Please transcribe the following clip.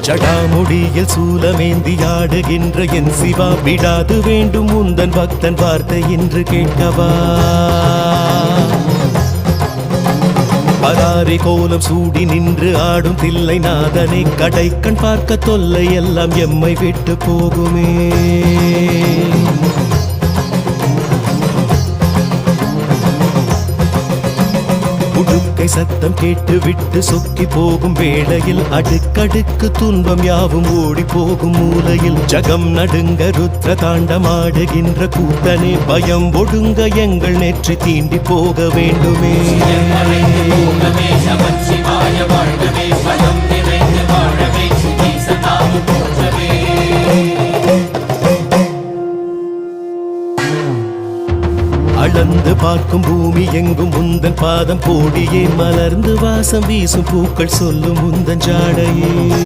ஜடாமுடியில் சூலமேந்தி ஆடுகின்ற என் சிவா விடாது வேண்டும் உந்தன் பக்தன் வார்த்தை என்று கேட்கவா பராரி கோலம் சூடி நின்று ஆடும் தில்லை நாதனை கடை கண் பார்க்க தொல்லை எல்லாம் எம்மை விட்டு போகுமே உடுக்கை சத்தம் கேட்டு விட்டு சொக்கி போகும் வேளையில் அடுக்கடுக்கு துன்பம் யாவும் ஓடி போகும் மூலையில் ஜகம் நடுங்க ருத்ர தாண்டமாடுகின்ற கூத்தனே பயம் ஒடுங்க எங்கள் நெற்றி தீண்டி போக வேண்டுமே அளந்து பார்க்கும் பூமி எங்கும் உந்தன் பாதம் கோடியே மலர்ந்து வாசம் வீசும் பூக்கள் சொல்லும் உந்தன் ஜாடையே